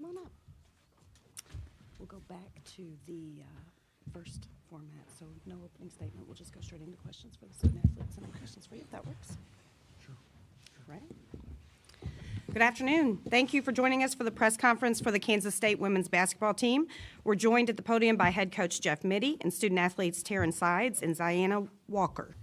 on up. We'll go back to the first format, so no opening statement. We'll just go straight into questions for the student athletes and questions for you, if that works. Sure. Ready? Good afternoon. Thank you for joining us for the press conference for the Kansas State women's basketball team. We're joined at the podium by head coach Jeff Mitty and student athletes Taryn Sides and Ziana Walker.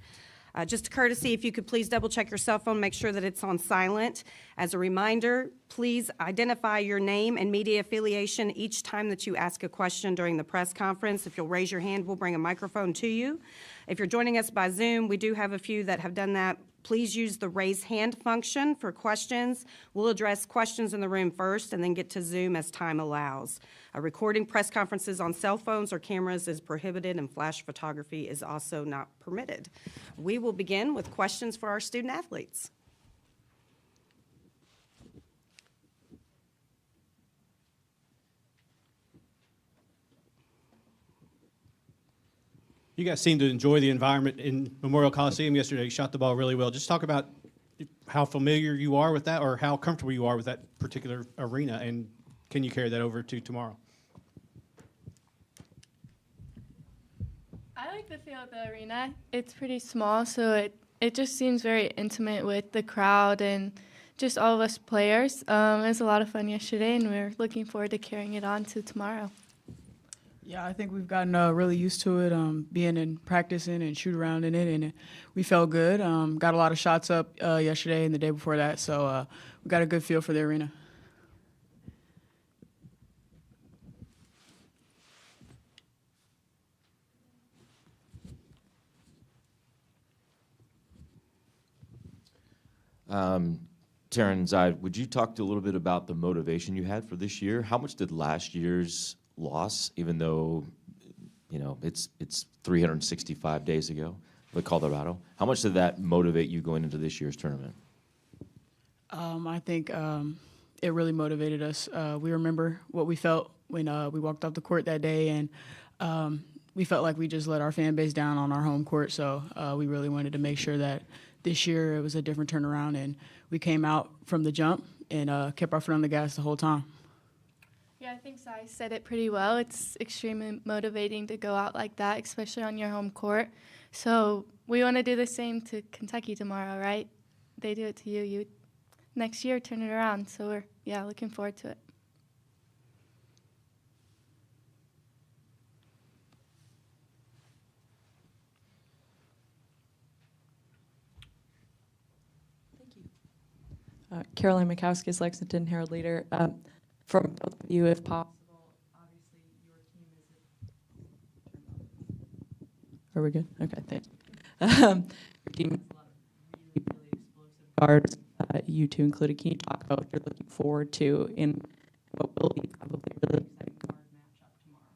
Just a courtesy, if you could please double check your cell phone, make sure that it's on silent. As a reminder, please identify your name and media affiliation each time that you ask a question during the press conference. If you'll raise your hand, we'll bring a microphone to you. If you're joining us by Zoom, we do have a few that have done that. Please use the raise hand function for questions. We'll address questions in the room first and then get to Zoom as time allows. Recording press conferences on cell phones or cameras is prohibited, and flash photography is also not permitted. We will begin with questions for our student athletes. You guys seem to enjoy the environment in Memorial Coliseum yesterday. You shot the ball really well. Just talk about how familiar you are with that, or how comfortable you are with that particular arena, and can you carry that over to tomorrow? I like the feel of the arena. It's pretty small, so it just seems very intimate with the crowd and just all of us players. It was a lot of fun yesterday, and we're looking forward to carrying it on to tomorrow. Yeah, I think we've gotten really used to it, being in practicing and shoot around in it, and we felt good. Got a lot of shots up yesterday and the day before that, so we got a good feel for the arena. Taryn, Zide, would you talk a little bit about the motivation you had for this year? How much did last year's loss, even though, you know, it's 365 days ago with Colorado, how much did that motivate you going into this year's tournament? I think it really motivated us. We remember what we felt when we walked off the court that day, and we felt like we just let our fan base down on our home court, so we really wanted to make sure that this year it was a different turnaround, and we came out from the jump and kept our foot on the gas the whole time. Yeah, I think Sai said it pretty well. It's extremely motivating to go out like that, especially on your home court. So we want to do the same to Kentucky tomorrow, right? They do it to you. You next year turn it around. So we're, looking forward to it. Thank you. Caroline Mikowskis, Lexington Herald Leader. From both of you, if possible, obviously your team is. Are we good? Okay, thanks. Your team has a lot of really explosive guards, you two included. Can you talk about what you're looking forward to in what will be probably a really exciting guard matchup tomorrow?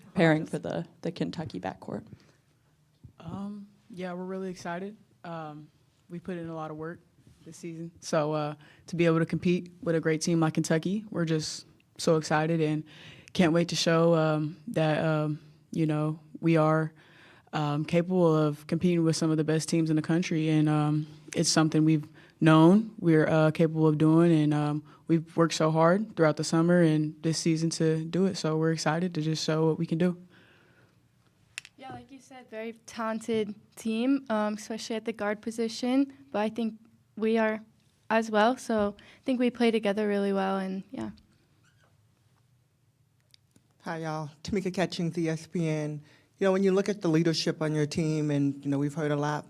Preparing for the Kentucky backcourt. Yeah, we're really excited. We put in a lot of work this season. So to be able to compete with a great team like Kentucky, we're just so excited and can't wait to show that, we are capable of competing with some of the best teams in the country. And it's something we've known we're capable of doing. And we've worked so hard throughout the summer and this season to do it. So we're excited to just show what we can do. Yeah, like you said, very talented team, especially at the guard position. But I think we are as well, so I think we play together really well, and yeah. Hi, y'all. Tamika Catchings, ESPN. When you look at the leadership on your team, and, we've heard a lot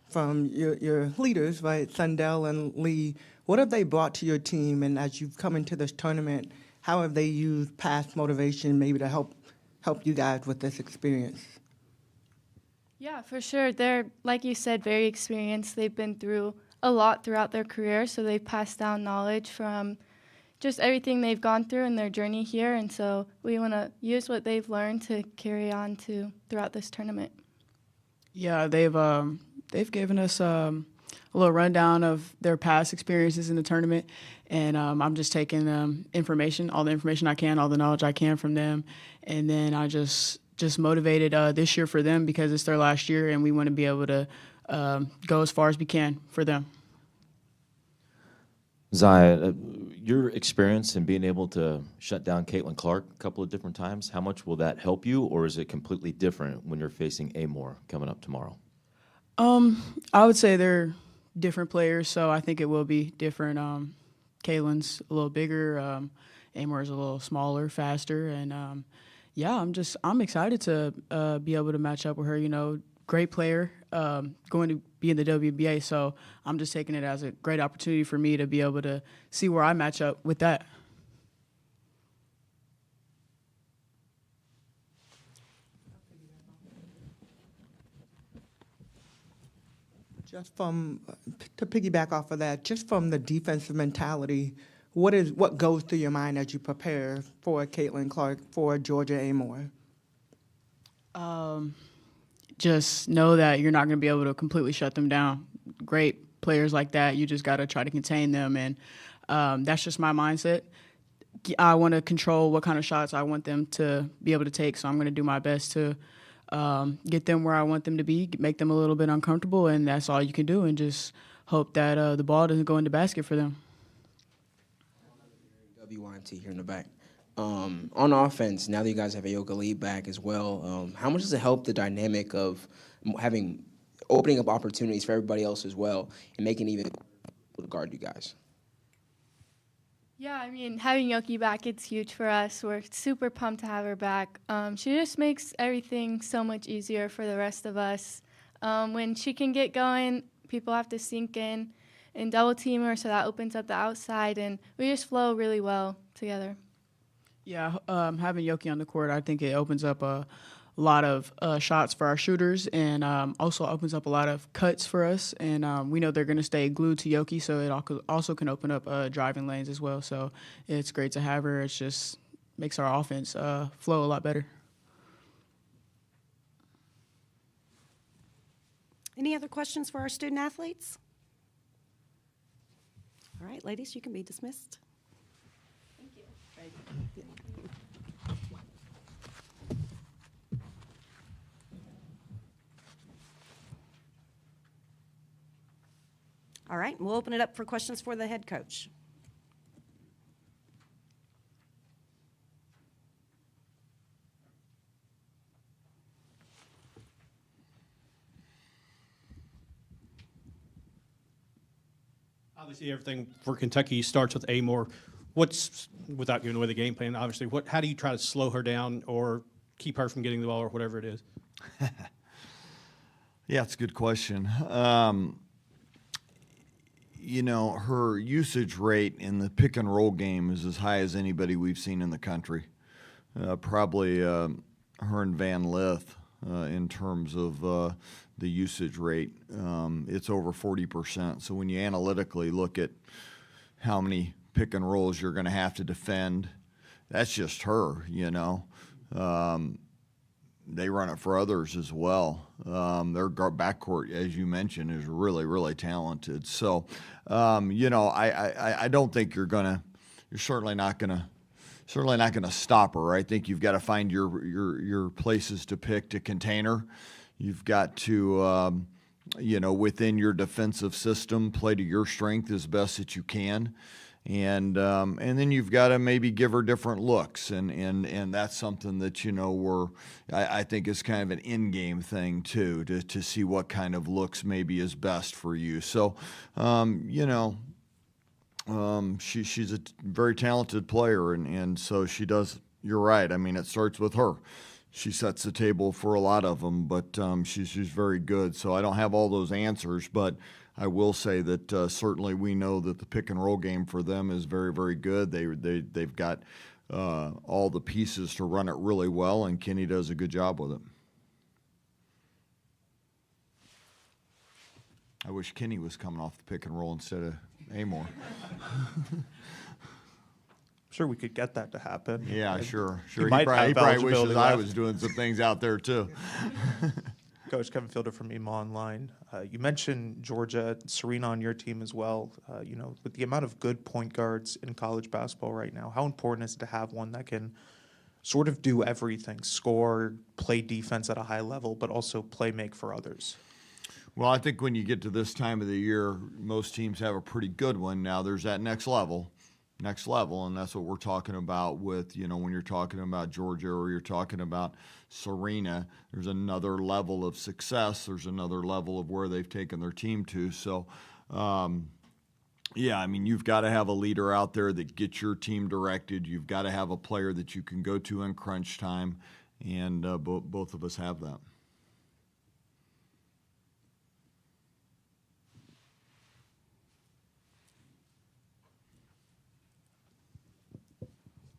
from your leaders, right, Sundell and Lee, what have they brought to your team, and as you've come into this tournament, how have they used past motivation maybe to help you guys with this experience? Yeah, for sure. They're, like you said, very experienced. They've been through a lot throughout their career, so they've passed down knowledge from just everything they've gone through in their journey here, and so we want to use what they've learned to carry on to throughout this tournament. Yeah, they've given us a little rundown of their past experiences in the tournament, and I'm just taking all the information I can, all the knowledge I can from them, and then I just motivated this year for them because it's their last year, and we want to be able to go as far as we can for them. Zaya, your experience in being able to shut down Caitlin Clark a couple of different times, how much will that help you, or is it completely different when you're facing Amor coming up tomorrow? I would say they're different players, so I think it will be different. Caitlin's a little bigger, Amor's a little smaller, faster, and yeah, I'm excited to be able to match up with her. You know, great player, going to be in the WBA, so I'm just taking it as a great opportunity for me to be able to see where I match up with that. Just to piggyback off of that, just from the defensive mentality, what goes through your mind as you prepare for Caitlin Clark, for Georgia Amor? Just know that you're not going to be able to completely shut them down. Great players like that, you just got to try to contain them, and that's just my mindset. I want to control what kind of shots I want them to be able to take, so I'm going to do my best to get them where I want them to be, make them a little bit uncomfortable, and that's all you can do, and just hope that the ball doesn't go in the basket for them. WYMT here in the back. On offense, now that you guys have Ayoka Lee back as well, how much does it help the dynamic of opening up opportunities for everybody else as well and making it even to guard you guys? Yeah, I mean, having Yoki back, it's huge for us. We're super pumped to have her back. She just makes everything so much easier for the rest of us. When she can get going, people have to sink in and double team her, so that opens up the outside, and we just flow really well together. Yeah, having Yoki on the court, I think it opens up a lot of shots for our shooters, and also opens up a lot of cuts for us. And we know they're going to stay glued to Yoki, so it also can open up driving lanes as well. So it's great to have her. It just makes our offense flow a lot better. Any other questions for our student athletes? All right, ladies, you can be dismissed. Thank you. All right, we'll open it up for questions for the head coach. Obviously, everything for Kentucky starts with Amor. What's, without giving away the game plan, obviously, how do you try to slow her down or keep her from getting the ball or whatever it is? Yeah, it's a good question. You know, her usage rate in the pick and roll game is as high as anybody we've seen in the country. Probably her and Van Lith in terms of the usage rate. It's over 40%. So when you analytically look at how many pick and rolls you're going to have to defend, that's just her, you know. They run it for others as well. Their backcourt, as you mentioned, is really, really talented. So, you know, I don't think you're certainly not gonna stop her. I think you've got to find your places to pick to contain her. You've got to, you know, within your defensive system, play to your strength as best that you can. And then you've got to maybe give her different looks, and that's something that, you know, I think is kind of an in-game thing too, to see what kind of looks maybe is best for you. So, you know, she's a very talented player, and so she does. You're right. I mean, it starts with her. She sets the table for a lot of them, but she's very good. So I don't have all those answers, but I will say that certainly we know that the pick and roll game for them is very, very good. They've got all the pieces to run it really well, and Kenny does a good job with it. I wish Kenny was coming off the pick and roll instead of Amor. Sure, we could get that to happen. Yeah, sure. He might probably have wishes eligibility I left. was doing some things out there too. Coach Kevin Fielder from EMA Online. You mentioned Georgia, Serena on your team as well. You know, with the amount of good point guards in college basketball right now, how important is it to have one that can sort of do everything, score, play defense at a high level, but also play make for others? Well, I think when you get to this time of the year, most teams have a pretty good one. Now, there's that next level, next level, and that's what we're talking about with, when you're talking about Georgia or you're talking about Serena. There's another level of success. There's another level of where they've taken their team to. So, yeah, I mean, you've got to have a leader out there that gets your team directed. You've got to have a player that you can go to in crunch time, and both of us have that.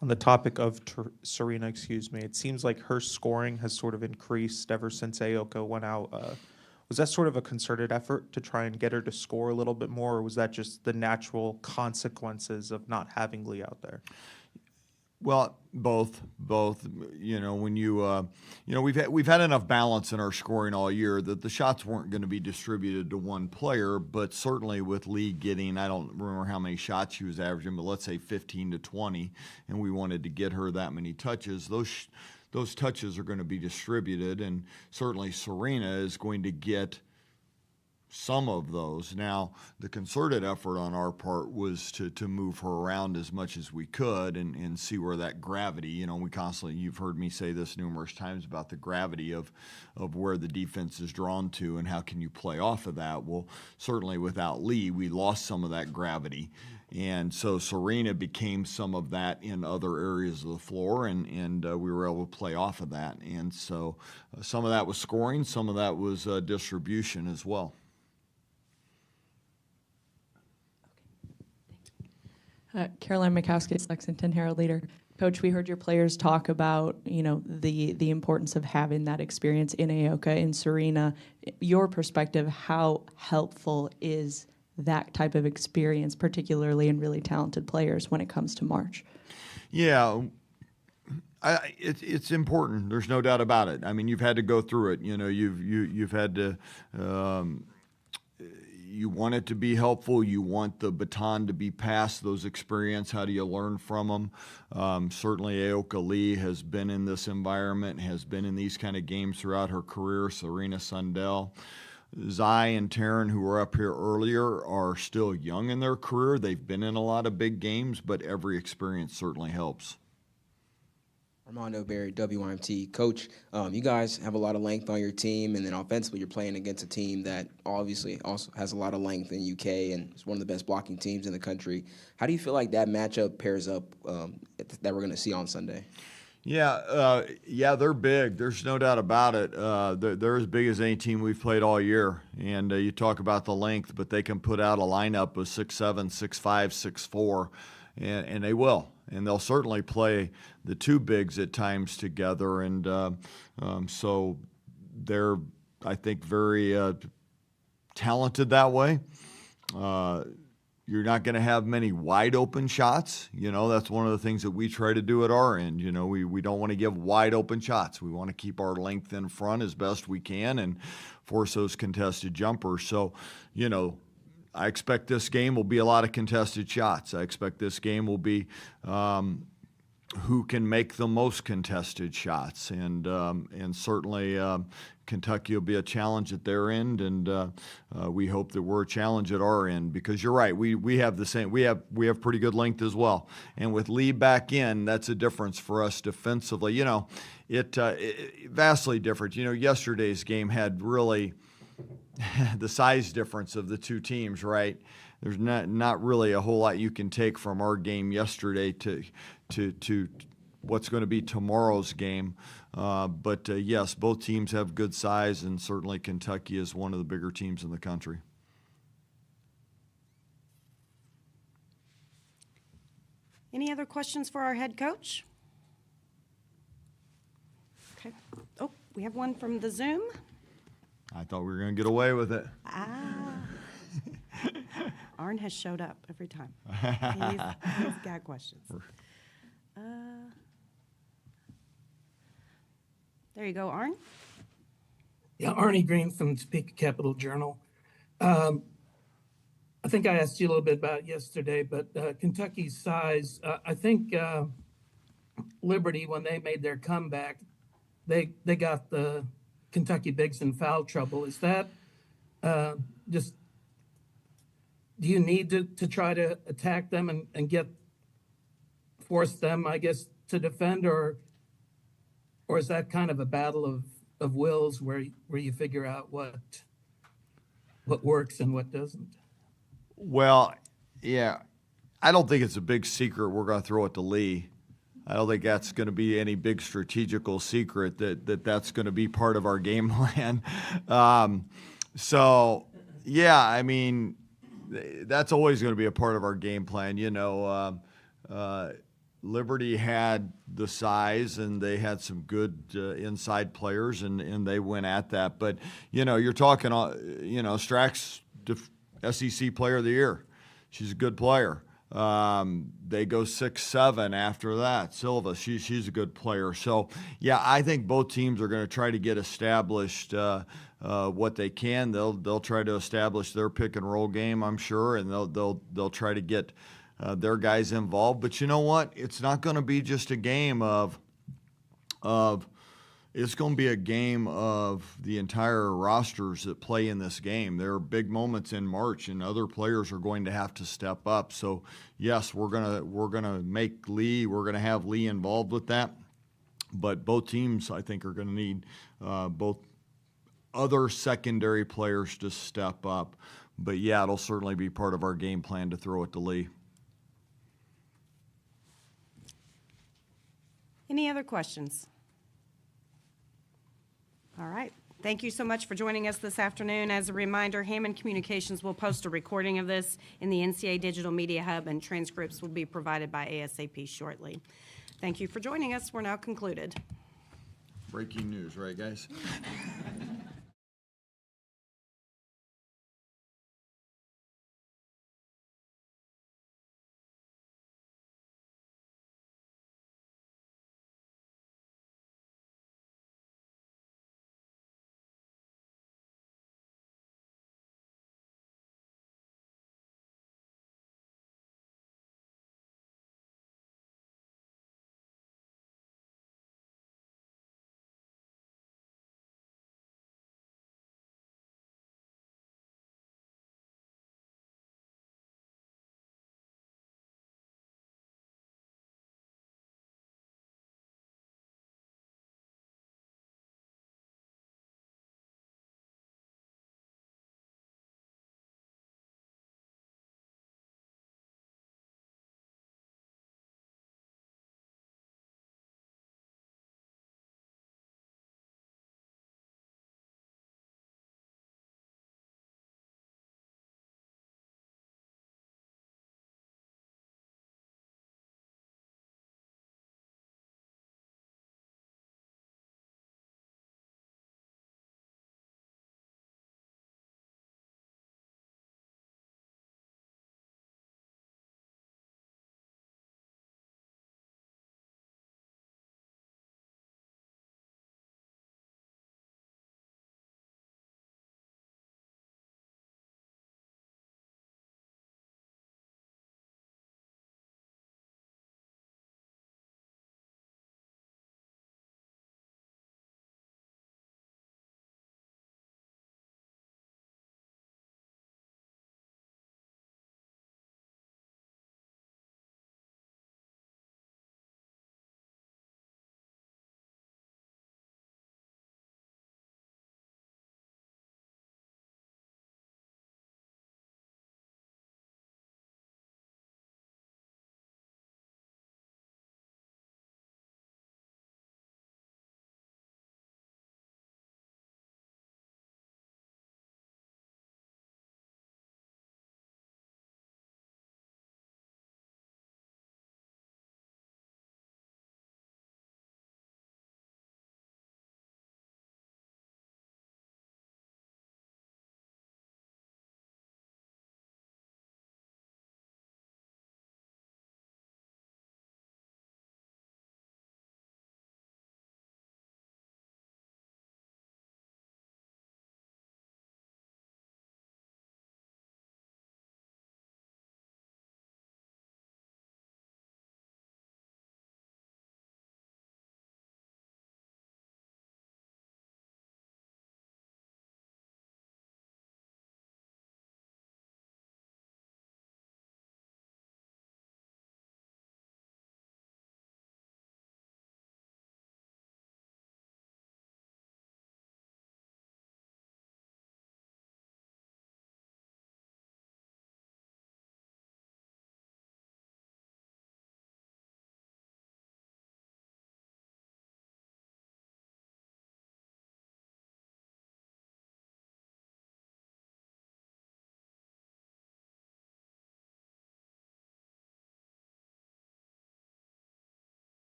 On the topic of Serena, it seems like her scoring has sort of increased ever since Aoka went out. Was that sort of a concerted effort to try and get her to score a little bit more, or was that just the natural consequences of not having Lee out there? Well, both. When we've had enough balance in our scoring all year that the shots weren't going to be distributed to one player, but certainly with Lee getting, I don't remember how many shots she was averaging, but let's say 15 to 20, and we wanted to get her that many touches. Those touches are going to be distributed, and certainly Serena is going to get some of those. Now, the concerted effort on our part was to move her around as much as we could and see where that gravity, you've heard me say this numerous times about the gravity of where the defense is drawn to and how can you play off of that. Well, certainly without Lee, we lost some of that gravity. And so Serena became some of that in other areas of the floor, and we were able to play off of that. And so some of that was scoring, some of that was distribution as well. Caroline Mikowski, Lexington Herald Leader. Coach, we heard your players talk about, the importance of having that experience in Aoka, in Serena. Your perspective, how helpful is that type of experience, particularly in really talented players when it comes to March? Yeah, it's important. There's no doubt about it. I mean, you've had to go through it. You've had to. You want it to be helpful. You want the baton to be passed, those experiences. How do you learn from them? Certainly Aoka Lee has been in this environment, has been in these kind of games throughout her career. Serena Sundell. Zai and Taryn, who were up here earlier, are still young in their career. They've been in a lot of big games, but every experience certainly helps. Armando Berry, WIMT. Coach, you guys have a lot of length on your team, and then offensively you're playing against a team that obviously also has a lot of length in UK and is one of the best blocking teams in the country. How do you feel like that matchup pairs up that we're going to see on Sunday? Yeah, they're big. There's no doubt about it. They're as big as any team we've played all year. And you talk about the length, but they can put out a lineup of 6'7", 6'5", 6'4", and they will. And they'll certainly play the two bigs at times together. And so they're, I think, very talented that way. You're not going to have many wide open shots. That's one of the things that we try to do at our end. We don't want to give wide open shots. We want to keep our length in front as best we can and force those contested jumpers. So, I expect this game will be a lot of contested shots. I expect this game will be who can make the most contested shots. And certainly Kentucky will be a challenge at their end, and we hope that we're a challenge at our end, because you're right, we have the same, we have pretty good length as well. And with Lee back in, that's a difference for us defensively. It vastly different. Yesterday's game had really the size difference of the two teams, right? There's not really a whole lot you can take from our game yesterday to what's going to be tomorrow's game. But yes, both teams have good size, and certainly Kentucky is one of the bigger teams in the country. Any other questions for our head coach? Okay. Oh, we have one from the Zoom. I thought we were going to get away with it. Arn has showed up every time. He's got questions. There you go, Arn. Yeah, Arnie Green from the Topeka Capital Journal. I think I asked you a little bit about it yesterday, but Kentucky's size, I think Liberty, when they made their comeback, they got the Kentucky Bigs in foul trouble. Is that just, do you need to try to attack them and get force them, I guess, to defend, or is that kind of a battle of wills where you figure out what works and what doesn't? Well, yeah, I don't think it's a big secret we're going to throw it to Lee. I don't think that's going to be any big strategical secret that's going to be part of our game plan. So, yeah, I mean, that's always going to be a part of our game plan. You know, Liberty had the size and they had some good inside players, and they went at that. But, you know, you're talking, Strack's SEC Player of the Year. She's a good player. They go 6-7 after that. Silva, she's a good player. So, yeah, I think both teams are going to try to get established what they can. They'll try to establish their pick and roll game, I'm sure, and they'll try to get their guys involved. But you know what? It's not going to be just a game of it's going to be a game of the entire rosters that play in this game. There are big moments in March, and other players are going to have to step up. So, yes, we're gonna make Lee. We're gonna have Lee involved with that. But both teams, I think, are going to need both other secondary players to step up. But yeah, it'll certainly be part of our game plan to throw it to Lee. Any other questions? All right. Thank you so much for joining us this afternoon. As a reminder, Hammond Communications will post a recording of this in the NCAA Digital Media Hub, and transcripts will be provided by ASAP shortly. Thank you for joining us. We're now concluded. Breaking news, right, guys?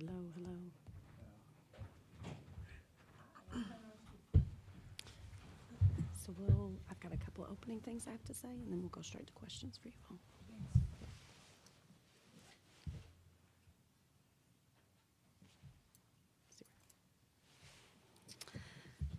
Hello. So I've got a couple of opening things I have to say, and then we'll go straight to questions for you all.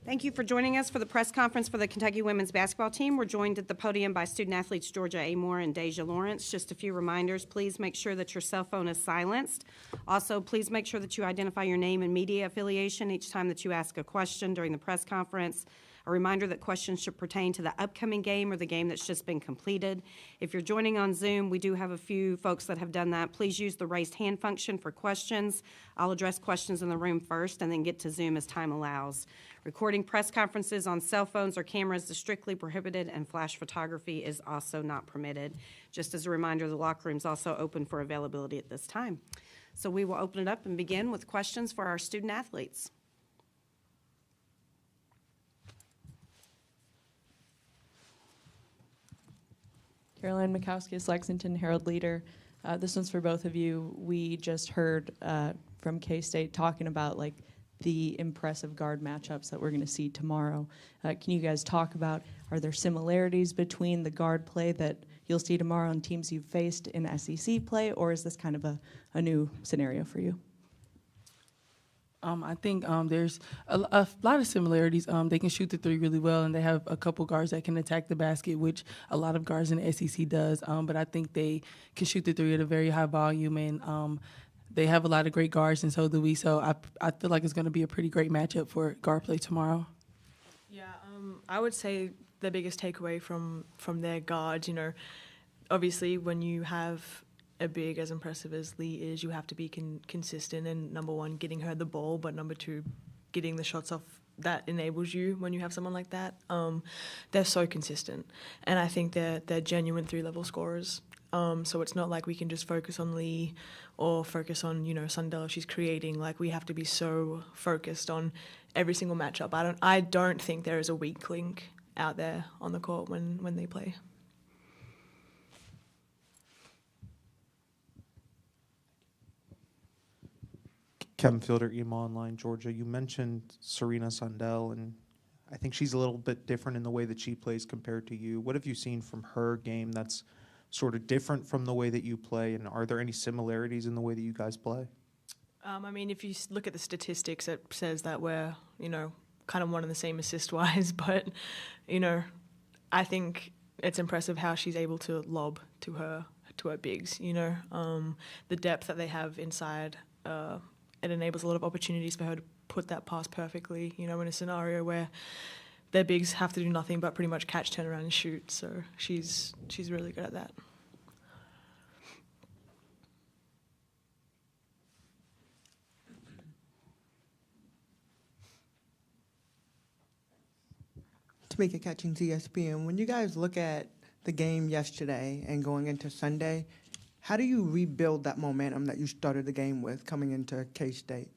Thank you for joining us for the press conference for the Kentucky women's basketball team. We're joined at the podium by student athletes Georgia A. Moore and Deja Lawrence. Just a few reminders. Please make sure that your cell phone is silenced. Also, please make sure that you identify your name and media affiliation each time that you ask a question during the press conference. A reminder that questions should pertain to the upcoming game or the game that's just been completed. If you're joining on Zoom, we do have a few folks that have done that. Please use the raised hand function for questions. I'll address questions in the room first and then get to Zoom as time allows. Recording press conferences on cell phones or cameras is strictly prohibited, and flash photography is also not permitted. Just as a reminder, the locker room is also open for availability at this time. So we will open it up and begin with questions for our student athletes. Caroline Mikowskis, Lexington Herald Leader. This one's for both of you. We just heard from K-State talking about like the impressive guard matchups that we're going to see tomorrow. Can you guys talk about, are there similarities between the guard play that you'll see tomorrow and teams you've faced in SEC play, or is this kind of a new scenario for you? I think there's a lot of similarities. They can shoot the three really well, and they have a couple guards that can attack the basket, which a lot of guards in the SEC does. But I think they can shoot the three at a very high volume, and they have a lot of great guards, and so do we. So I feel like it's going to be a pretty great matchup for guard play tomorrow. Yeah, I would say the biggest takeaway from their guards, obviously when you have a big as impressive as Lee is, you have to be consistent in, number one, getting her the ball, but number two, getting the shots off that enables you when you have someone like that. They're so consistent, and I think they're genuine three-level scorers. So it's not like we can just focus on Lee or focus on, Sundell if she's creating. Like, we have to be so focused on every single matchup. I don't think there is a weak link out there on the court when they play. Kevin Fielder, EMA Online, Georgia. You mentioned Serena Sundell, and I think she's a little bit different in the way that she plays compared to you. What have you seen from her game that's sort of different from the way that you play, and are there any similarities in the way that you guys play? If you look at the statistics, it says that we're, kind of one and the same assist-wise, but, I think it's impressive how she's able to lob to her bigs, the depth that they have inside. It enables a lot of opportunities for her to put that pass perfectly, in a scenario where their bigs have to do nothing but pretty much catch, turn around, and shoot. So she's really good at that. Tamika Catchings, ESPN. When you guys look at the game yesterday and going into Sunday, how do you rebuild that momentum that you started the game with coming into K-State?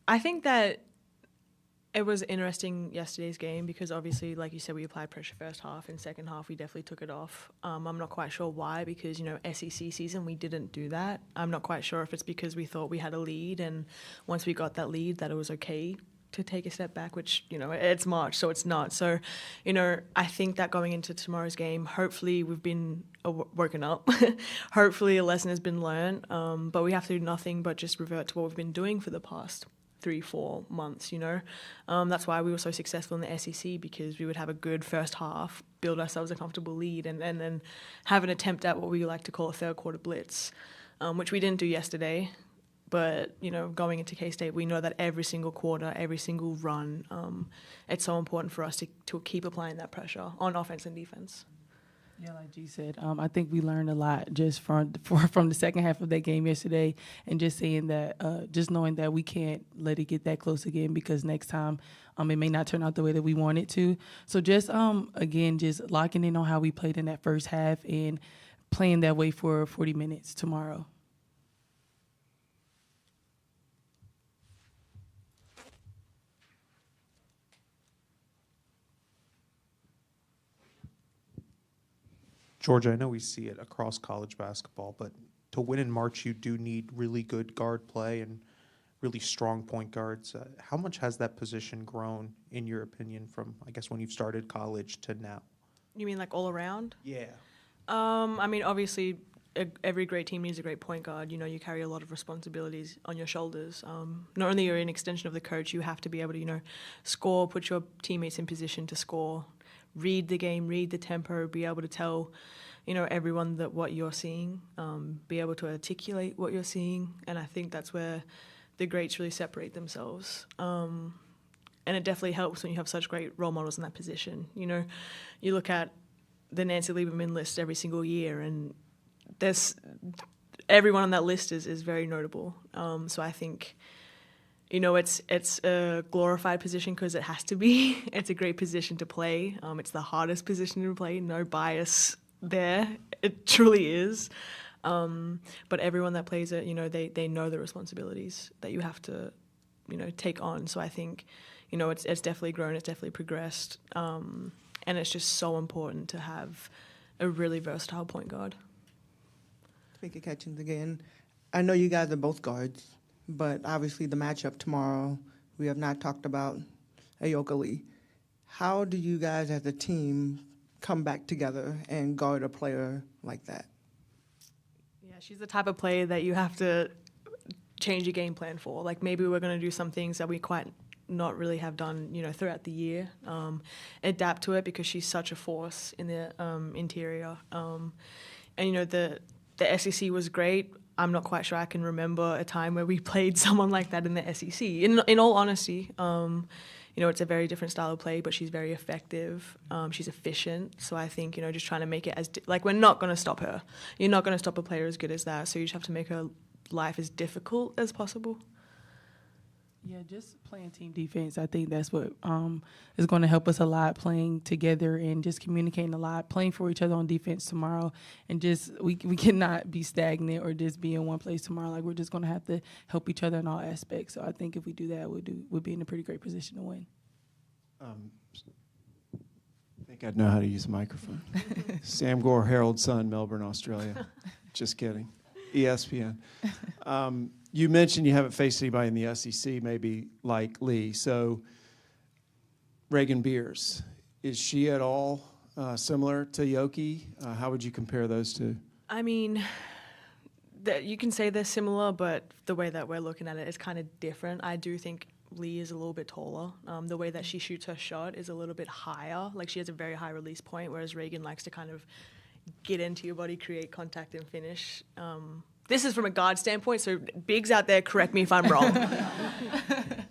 I think that it was interesting yesterday's game because obviously, like you said, we applied pressure first half, and second half we definitely took it off. I'm not quite sure why because, SEC season we didn't do that. I'm not quite sure if it's because we thought we had a lead, and once we got that lead that it was okay to take a step back, which, it's March, so it's not. So, I think that going into tomorrow's game, hopefully we've been woken up. Hopefully a lesson has been learned, but we have to do nothing but just revert to what we've been doing for the past 3-4 months, That's why we were so successful in the SEC, because we would have a good first half, build ourselves a comfortable lead, and then have an attempt at what we like to call a third quarter blitz, which we didn't do yesterday. But, going into K-State, we know that every single quarter, every single run, it's so important for us to keep applying that pressure on offense and defense. Yeah, like G said, I think we learned a lot just from the second half of that game yesterday, and just saying that, just knowing that we can't let it get that close again, because next time it may not turn out the way that we want it to. So just, again, just locking in on how we played in that first half and playing that way for 40 minutes tomorrow. Georgia, I know we see it across college basketball, but to win in March, you do need really good guard play and really strong point guards. How much has that position grown, in your opinion, from, I guess, when you've started college to now? You mean like all around? Yeah. I mean, obviously, every great team needs a great point guard. You know, you carry a lot of responsibilities on your shoulders. Not only are you an extension of the coach, you have to be able to, you know, score, put your teammates in position to score, read the game, read the tempo, be able to tell, you know, everyone that what you're seeing, be able to articulate what you're seeing. And I think that's where the greats really separate themselves. And it definitely helps when you have such great role models in that position. You know, you look at the Nancy Lieberman list every single year, and there's everyone on that list is very notable. So I think, you know, it's a glorified position because it has to be. It's a great position to play. It's the hardest position to play. No bias there. It truly is. But everyone that plays it, you know, they know the responsibilities that you have to, you know, take on. So I think, you know, it's definitely grown, it's definitely progressed. And it's just so important to have a really versatile point guard. Tamika Catchings again. I know you guys are both guards, but obviously the matchup tomorrow, we have not talked about Ayoka Lee. How do you guys as a team come back together and guard a player like that? Yeah, she's the type of player that you have to change your game plan for. Like, maybe we're going to do some things that we quite not really have done, you know, throughout the year. Adapt to it because she's such a force in the interior. And, you know, the SEC was great. I'm not quite sure I can remember a time where we played someone like that in the SEC. In all honesty, you know, it's a very different style of play, but she's very effective. She's efficient. So I think, you know, just trying to make it as, like, we're not going to stop her. You're not going to stop a player as good as that. So you just have to make her life as difficult as possible. Yeah, just playing team defense. I think that's what is going to help us a lot, playing together and just communicating a lot, playing for each other on defense tomorrow. And just we cannot be stagnant or just be in one place tomorrow. Like, we're just going to have to help each other in all aspects. So I think if we do that, we'll be in a pretty great position to win. I think I'd know how to use a microphone. Sam Gore, Herald Sun, Melbourne, Australia. Just kidding. ESPN. You mentioned you haven't faced anybody in the SEC, maybe like Lee. So Reagan Beers, is she at all similar to Yoki? How would you compare those two? I mean, you can say they're similar, but the way that we're looking at it is kind of different. I do think Lee is a little bit taller. The way that she shoots her shot is a little bit higher. Like, she has a very high release point, whereas Reagan likes to kind of get into your body, create contact, and finish. This is from a guard standpoint, so bigs out there, correct me if I'm wrong.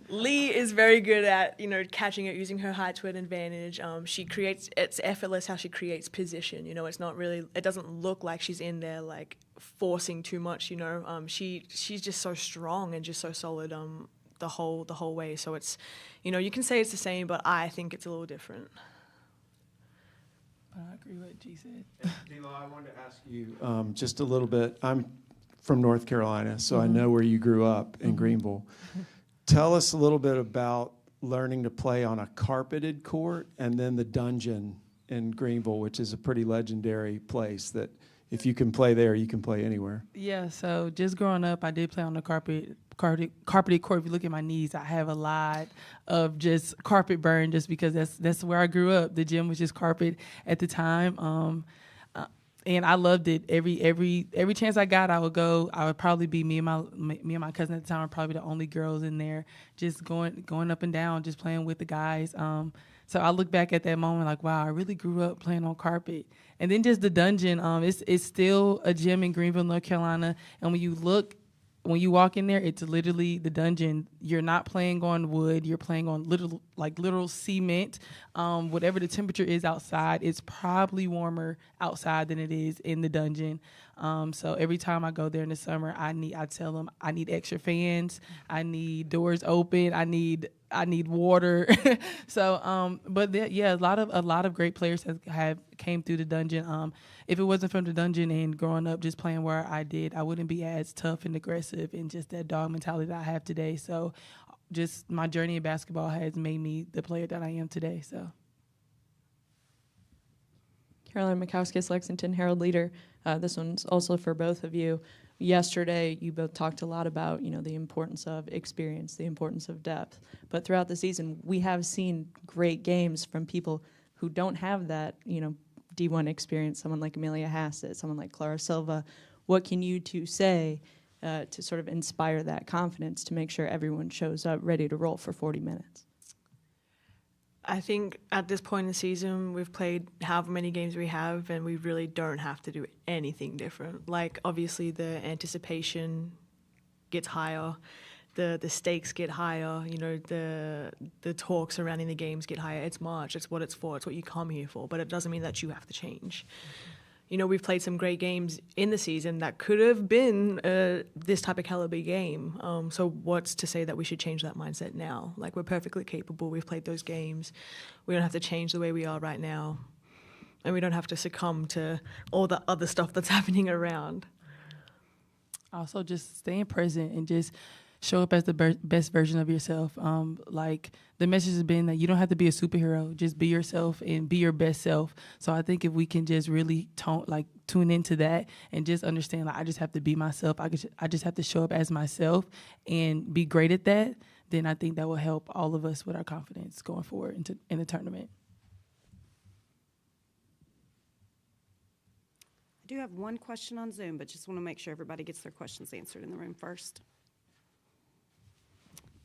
Lee is very good at, you know, catching it, using her height to an advantage. She creates, it's effortless how she creates position. You know, it's not really, it doesn't look like she's in there like forcing too much. You know, she's just so strong and just so solid the whole way. So it's, you know, you can say it's the same, but I think it's a little different. I agree with what G said. D'Lo, I wanted to ask you just a little bit. I'm from North Carolina, so I know where you grew up in Greenville. Tell us a little bit about learning to play on a carpeted court and then the dungeon in Greenville, which is a pretty legendary place that if you can play there, you can play anywhere. Yeah, so just growing up, I did play on the carpeted court. If you look at my knees, I have a lot of just carpet burn just because that's where I grew up. The gym was just carpet at the time. And I loved it. Every chance I got, I would go. I would probably be me and my cousin at the time were probably the only girls in there, just going up and down, just playing with the guys. So I look back at that moment like, wow, I really grew up playing on carpet. And then just the dungeon. It's still a gym in Greenville, North Carolina. And when you walk in there, it's literally the dungeon. You're not playing on wood. You're playing on literal cement. Whatever the temperature is outside, it's probably warmer outside than it is in the dungeon. So every time I go there in the summer, I tell them I need extra fans. I need doors open. I need water. So, a lot of great players have came through the dungeon. If it wasn't from the dungeon and growing up just playing where I did, I wouldn't be as tough and aggressive and just that dog mentality that I have today. So just my journey in basketball has made me the player that I am today. So. Caroline Mikowskis, Lexington Herald Leader. This one's also for both of you. Yesterday, you both talked a lot about, the importance of experience, the importance of depth. But throughout the season, we have seen great games from people who don't have that, D1 experience, someone like Amelia Hassett, someone like Clara Silva. What can you two say to sort of inspire that confidence to make sure everyone shows up ready to roll for 40 minutes? I think at this point in the season, we've played however many games we have, and we really don't have to do anything different. Like, obviously, the anticipation gets higher, the stakes get higher, the talk surrounding the games get higher. It's March, it's what it's for, it's what you come here for, but it doesn't mean that you have to change. We've played some great games in the season that could have been this type of caliber game. So what's to say that we should change that mindset now? Like, we're perfectly capable. We've played those games. We don't have to change the way we are right now. And we don't have to succumb to all the other stuff that's happening around. Also, just staying present and just show up as the best version of yourself. Like, the message has been that you don't have to be a superhero. Just be yourself and be your best self. So I think if we can just really tune into that and just understand, I just have to be myself. I just have to show up as myself and be great at that. Then I think that will help all of us with our confidence going forward in the tournament. I do have one question on Zoom, but just want to make sure everybody gets their questions answered in the room first.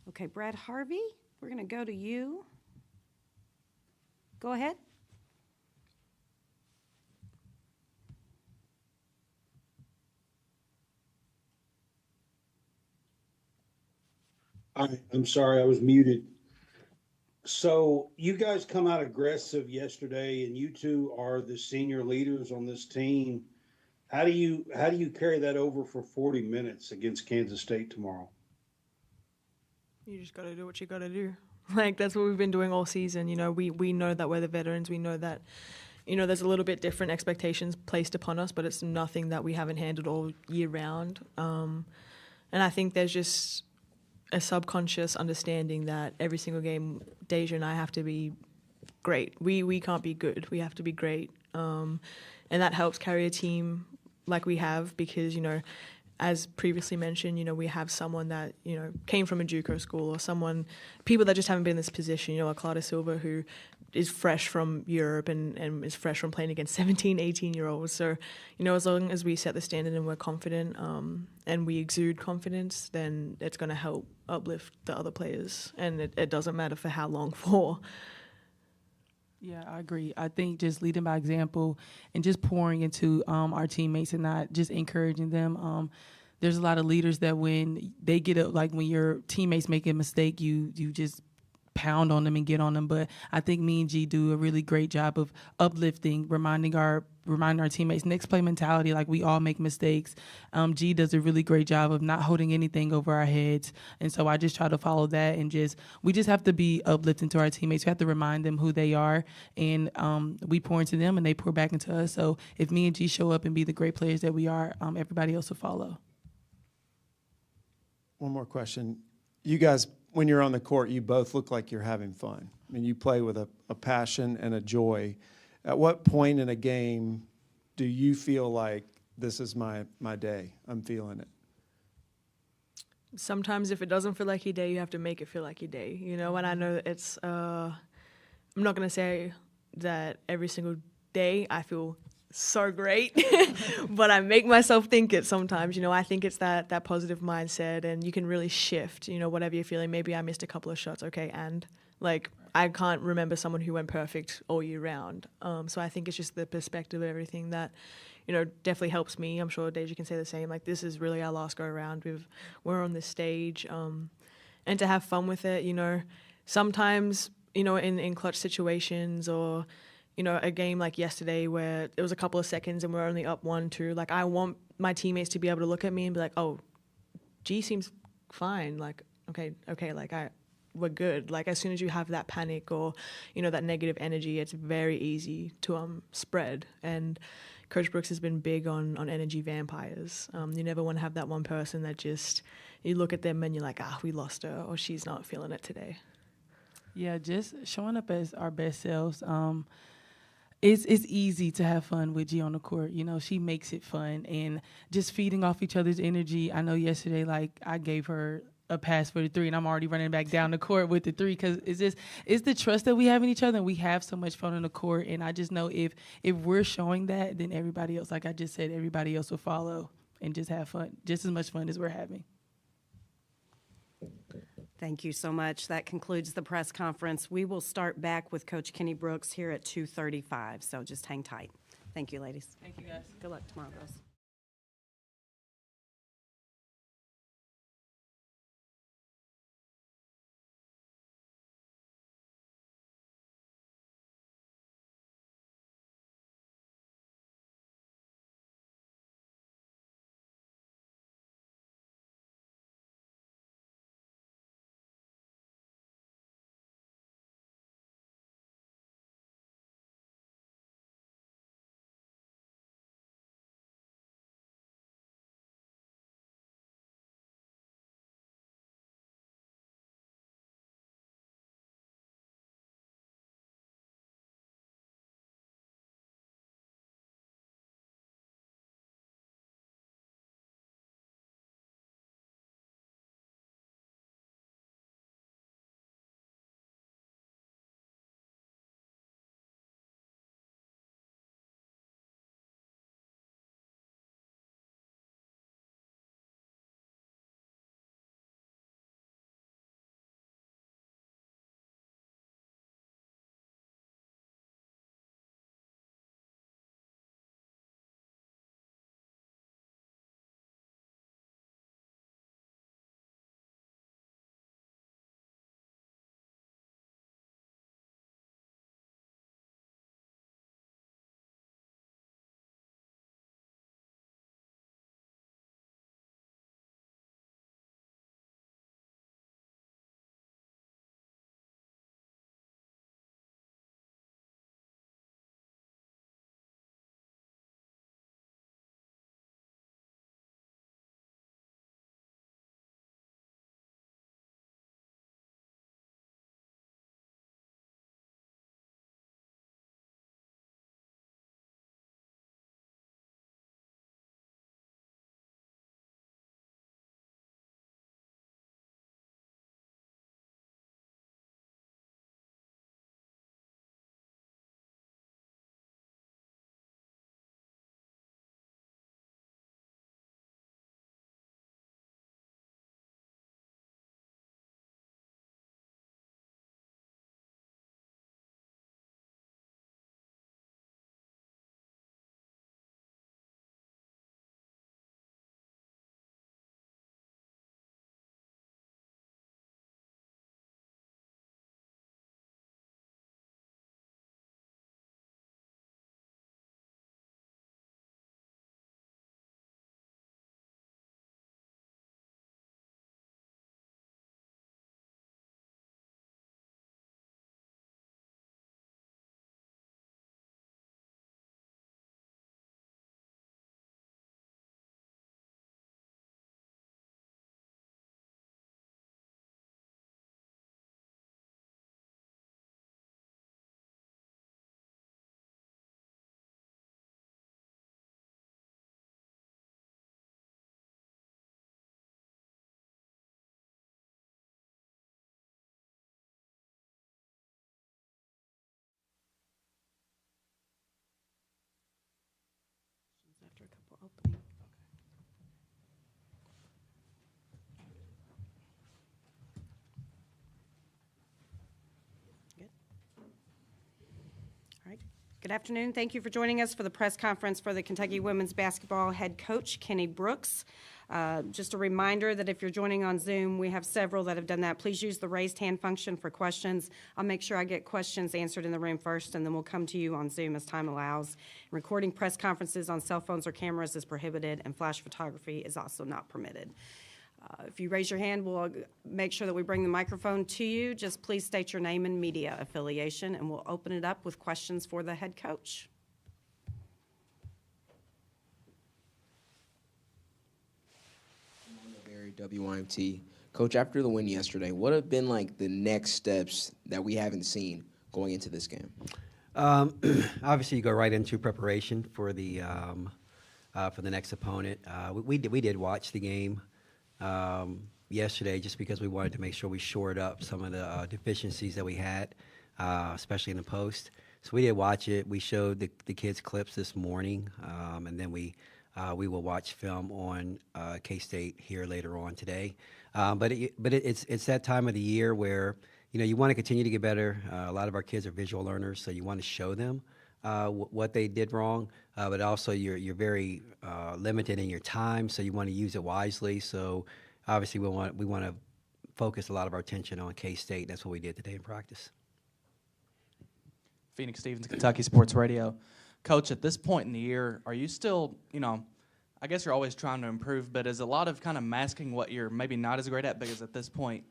Okay, Brad Harvey, we're going to go to you. Go ahead. I'm sorry, I was muted. So you guys come out aggressive yesterday, and you two are the senior leaders on this team. How do you carry that over for 40 minutes against Kansas State tomorrow? You just got to do what you got to do. Like, that's what we've been doing all season. We know that we're the veterans. We know that, there's a little bit different expectations placed upon us, but it's nothing that we haven't handled all year round. And I think there's just a subconscious understanding that every single game, Deja and I have to be great. We can't be good. We have to be great. And that helps carry a team like we have because, as previously mentioned, we have someone that, came from a JUCO school or people that just haven't been in this position, a Clara Silva who is fresh from Europe and is fresh from playing against 17, 18-year-olds. So, as long as we set the standard and we're confident and we exude confidence, then it's going to help uplift the other players. And it doesn't matter for how long for. Yeah, I agree. I think just leading by example and just pouring into our teammates and not just encouraging them. There's a lot of leaders that when they get up, like when your teammates make a mistake, you just pound on them and get on them. But I think me and G do a really great job of uplifting, reminding our teammates. Next play mentality, like we all make mistakes. G does a really great job of not holding anything over our heads. And so I just try to follow that and we just have to be uplifting to our teammates. We have to remind them who they are. And we pour into them and they pour back into us. So if me and G show up and be the great players that we are, everybody else will follow. One more question. You guys, when you're on the court, you both look like you're having fun. I mean, you play with a passion and a joy. At what point in a game do you feel like this is my day? I'm feeling it. Sometimes if it doesn't feel like your day, you have to make it feel like your day, and I know it's, I'm not going to say that every single day I feel so great, but I make myself think it sometimes. I think it's that positive mindset, and you can really shift, whatever you're feeling. Maybe I missed a couple of shots, okay, and I can't remember someone who went perfect all year round. So I think it's just the perspective of everything that, definitely helps me. I'm sure Deja can say the same. Like, this is really our last go around. We're on this stage, and to have fun with it. Sometimes, in clutch situations or, a game like yesterday where it was a couple of seconds and we're only up 1-2. Like, I want my teammates to be able to look at me and be like, "Oh, G seems fine. Like, okay, like we're good." Like, as soon as you have that panic or, that negative energy, it's very easy to spread. And Coach Brooks has been big on energy vampires. You never want to have that one person that just, you look at them and you're like, we lost her, or she's not feeling it today. Yeah, just showing up as our best selves. it's easy to have fun with G on the court. You know, she makes it fun and just feeding off each other's energy. I know yesterday, like, I gave her a pass for the three, and I'm already running back down the court with the three because it's the trust that we have in each other, and we have so much fun on the court. And I just know if we're showing that, then everybody else, like I just said, everybody else will follow and just have fun, just as much fun as we're having. Thank you so much. That concludes the press conference. We will start back with Coach Kenny Brooks here at 2:35, so just hang tight. Thank you, ladies. Thank you, guys. Good luck tomorrow, girls. After a couple opening. Good. All right. Good afternoon. Thank you for joining us for the press conference for the Kentucky women's basketball head coach, Kenny Brooks. Just a reminder that if you're joining on Zoom, we have several that have done that. Please use the raised hand function for questions. I'll make sure I get questions answered in the room first, and then we'll come to you on Zoom as time allows. Recording press conferences on cell phones or cameras is prohibited, and flash photography is also not permitted. If you raise your hand, we'll make sure that we bring the microphone to you. Just please state your name and media affiliation, and we'll open it up with questions for the head coach. WYMT. Coach, after the win yesterday, what have been like the next steps that we haven't seen going into this game? Obviously, you go right into preparation for the next opponent. We did watch the game yesterday just because we wanted to make sure we shored up some of the deficiencies that we had, especially in the post. So we did watch it. We showed the kids clips this morning, and then we will watch film on K-State here later on today. But it's that time of the year where you want to continue to get better. A lot of our kids are visual learners, so you want to show them what they did wrong. But also you're very limited in your time, so you want to use it wisely. So obviously we want to focus a lot of our attention on K-State. That's what we did today in practice. Phoenix Stevens, Kentucky Sports Radio. Coach, at this point in the year, are you still, I guess you're always trying to improve, but is a lot of kind of masking what you're maybe not as great at because at this point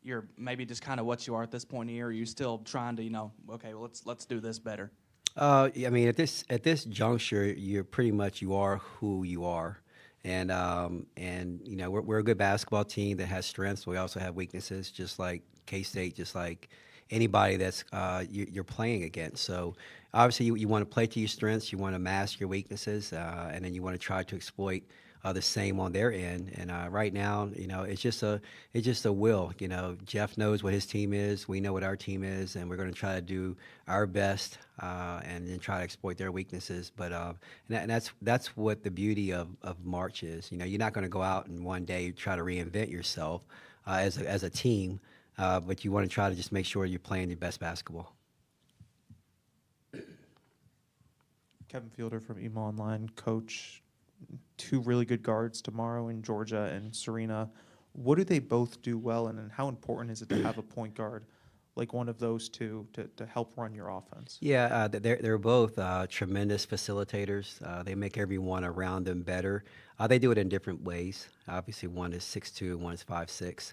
you're maybe just kind of what you are at this point in the year? Are you still trying to, okay, well, let's do this better? I mean, at this juncture, you're pretty much you are who you are, and we're a good basketball team that has strengths. We also have weaknesses, just like K-State, just like anybody that's you're playing against. So obviously you want to play to your strengths, you want to mask your weaknesses, and then you want to try to exploit the same on their end. And right now, it's just a will. Jeff knows what his team is, we know what our team is, and we're going to try to do our best and then try to exploit their weaknesses. But and that's what the beauty of March is. You're not going to go out and one day try to reinvent yourself as a team. But you want to try to just make sure you're playing your best basketball. Kevin Fielder from EMA Online. Coach, two really good guards tomorrow in Georgia and Serena. What do they both do well, and how important is it to have a point guard like one of those two to help run your offense? Yeah, they're both tremendous facilitators. They make everyone around them better. They do it in different ways. Obviously, one is 6'2", one is 5'6".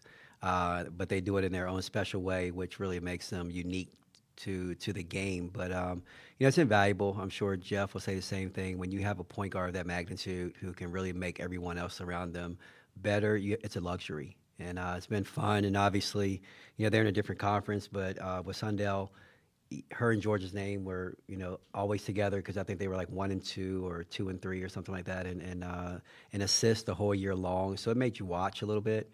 But they do it in their own special way, which really makes them unique to the game. But it's invaluable. I'm sure Jeff will say the same thing. When you have a point guard of that magnitude who can really make everyone else around them better, it's a luxury. And it's been fun. And obviously, they're in a different conference. But with Sundell, her and George's name were, always together because I think they were like 1 and 2 or 2 and 3 or something like that, and assists the whole year long. So it made you watch a little bit.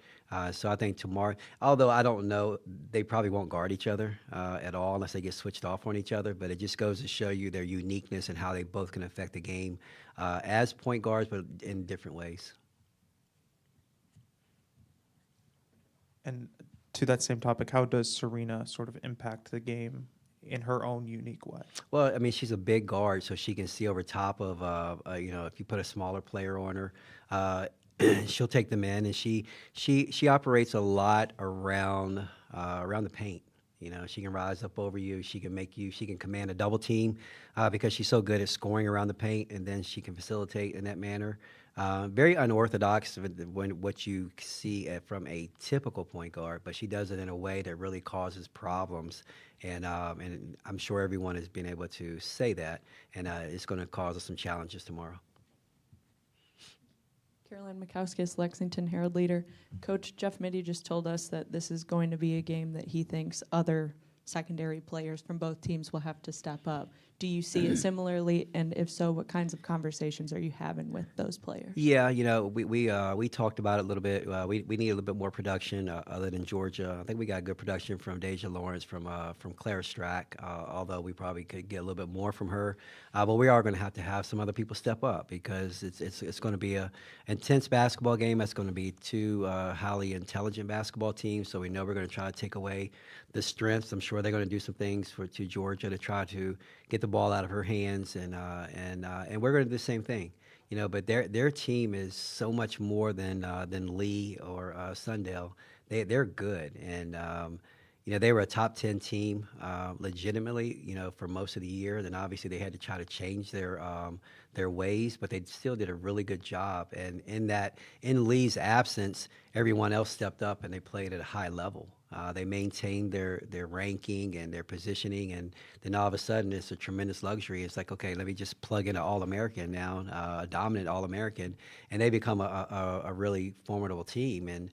So I think tomorrow, although I don't know, they probably won't guard each other at all unless they get switched off on each other. But it just goes to show you their uniqueness and how they both can affect the game as point guards, but in different ways. And to that same topic, how does Serena sort of impact the game in her own unique way? Well, I mean, she's a big guard, so she can see over top of, if you put a smaller player on her, she'll take them in, and she operates a lot around the paint. She can rise up over you. She can command a double team because she's so good at scoring around the paint, and then she can facilitate in that manner. Very unorthodox when what you see from a typical point guard, but she does it in a way that really causes problems. And I'm sure everyone has been able to say that, and it's going to cause us some challenges tomorrow. Caroline Mikauskis, Lexington Herald Leader. Coach Jeff Mitty just told us that this is going to be a game that he thinks other secondary players from both teams will have to step up. Do you see it similarly? And if so, what kinds of conversations are you having with those players? Yeah, we talked about it a little bit. We need a little bit more production other than Georgia. I think we got good production from Deja Lawrence, from Clara Strack, although we probably could get a little bit more from her. But we are going to have some other people step up because it's going to be an intense basketball game. It's going to be two highly intelligent basketball teams, so we know we're going to try to take away the strengths. I'm sure they're going to do some things to Georgia to try to get the ball out of her hands, and we're going to do the same thing. But their team is so much more than Lee or Sundell. They're good, and they were a top 10 team legitimately, for most of the year. Then obviously they had to try to change their ways, but they still did a really good job. And in Lee's absence, everyone else stepped up and they played at a high level. They maintained their ranking and their positioning, and then all of a sudden it's a tremendous luxury. It's like, okay, let me just plug in an All-American now, a dominant All-American, and they become a really formidable team. And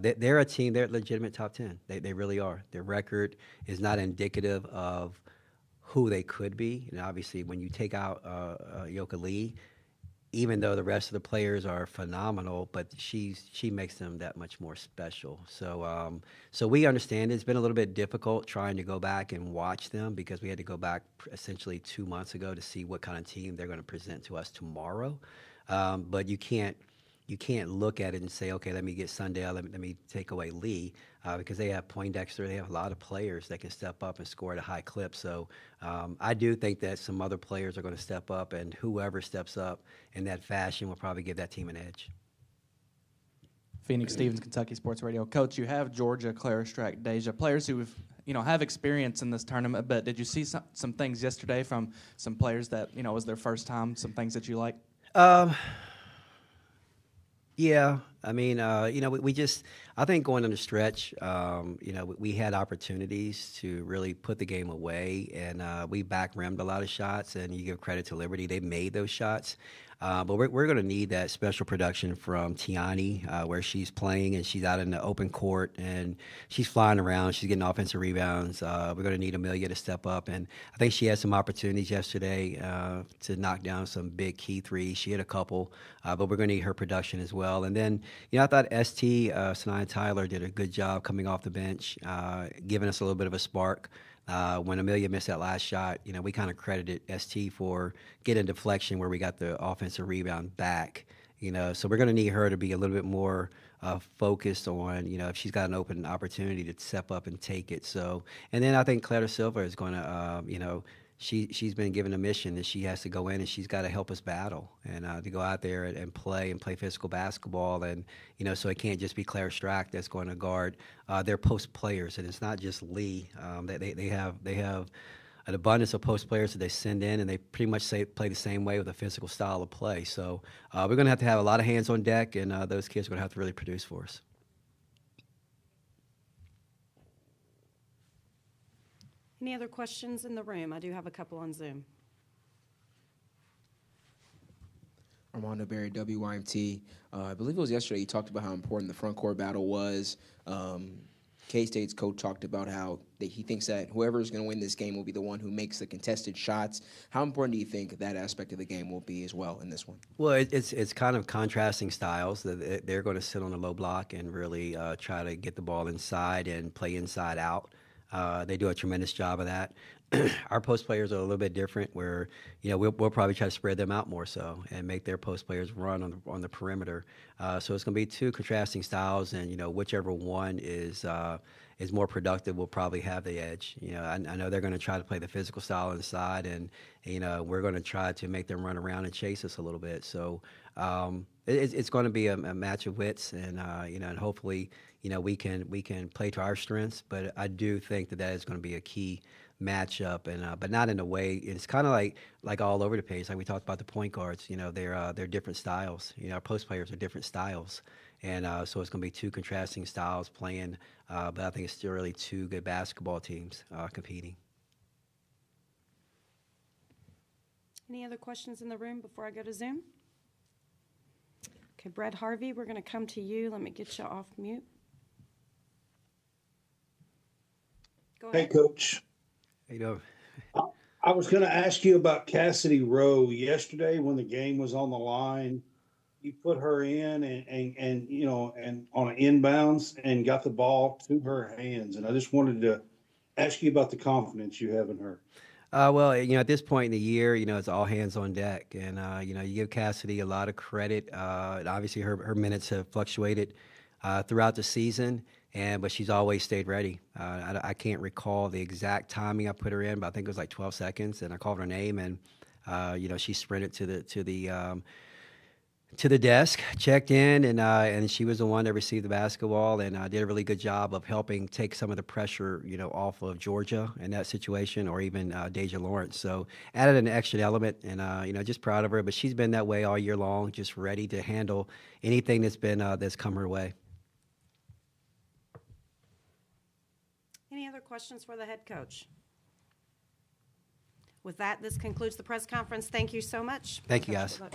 they're a team, they're a legitimate top 10. They really are. Their record is not indicative of who they could be. And obviously, when you take out Yoka Lee, even though the rest of the players are phenomenal, but she makes them that much more special. So so we understand it's been a little bit difficult trying to go back and watch them because we had to go back essentially 2 months ago to see what kind of team they're going to present to us tomorrow. But you can't look at it and say, okay, let me get Sundale, let me take away Lee, because they have Poindexter, they have a lot of players that can step up and score at a high clip. So I do think that some other players are going to step up, and whoever steps up in that fashion will probably give that team an edge. Phoenix Stevens, Kentucky Sports Radio. Coach, you have Georgia, Clara Strack, Deja, players who have experience in this tournament, but did you see some things yesterday from some players that, was their first time, some things that you like? Yeah, I mean, I think going on the stretch, we had opportunities to really put the game away, and we back-rimmed a lot of shots, and you give credit to Liberty. They made those shots. But we're going to need that special production from Tiani, where she's playing and she's out in the open court and she's flying around. She's getting offensive rebounds. We're going to need Amelia to step up. And I think she had some opportunities yesterday to knock down some big key threes. She hit a couple, but we're going to need her production as well. And then, I thought ST, Sanaya Tyler, did a good job coming off the bench, giving us a little bit of a spark. When Amelia missed that last shot, we kind of credited ST for getting deflection where we got the offensive rebound back. So we're going to need her to be a little bit more focused on, if she's got an open opportunity to step up and take it. So, and then I think Clara Silva is going to, she's been given a mission that she has to go in and she's got to help us battle and to go out there and play physical basketball. And, so it can't just be Claire Strack that's going to guard their post players. And it's not just Lee. They have an abundance of post players that they send in, and they pretty much play the same way with a physical style of play. So we're going to have a lot of hands on deck, and those kids are going to have to really produce for us. Any other questions in the room? I do have a couple on Zoom. Armando Berry, WYMT. I believe it was yesterday you talked about how important the front court battle was. K-State's coach talked about how he thinks that whoever is going to win this game will be the one who makes the contested shots. How important do you think that aspect of the game will be as well in this one? Well, it's kind of contrasting styles. They're going to sit on the low block and really try to get the ball inside and play inside out. They do a tremendous job of that. Our post players are a little bit different where, we'll probably try to spread them out more so and make their post players run on the perimeter. So it's going to be two contrasting styles, and, whichever one is more productive will probably have the edge. I know they're going to try to play the physical style inside, and, we're going to try to make them run around and chase us a little bit. So it's going to be a match of wits, and, and hopefully, we can play to our strengths, but I do think that is going to be a key matchup, and but not in a way. It's kind of like all over the place. Like we talked about the point guards. They're different styles. Our post players are different styles, and so it's going to be two contrasting styles playing. But I think it's still really two good basketball teams competing. Any other questions in the room before I go to Zoom? Okay, Brett Harvey, we're going to come to you. Let me get you off mute. Go ahead. Hey, Coach. How you doing? I was going to ask you about Cassidy Rowe yesterday when the game was on the line. You put her in and on an inbounds and got the ball to her hands. And I just wanted to ask you about the confidence you have in her. Well, at this point in the year, it's all hands on deck, and you give Cassidy a lot of credit. And obviously, her minutes have fluctuated throughout the season, but she's always stayed ready. I can't recall the exact timing I put her in, but I think it was like 12 seconds, and I called her name, and she sprinted to the desk, checked in, and she was the one that received the basketball, and did a really good job of helping take some of the pressure, off of Georgia in that situation, or even Deja Lawrence. So added an extra element, and just proud of her. But she's been that way all year long, just ready to handle anything that's come her way. Any other questions for the head coach? With that, this concludes the press conference. Thank you so much. Thank you, guys. Coach,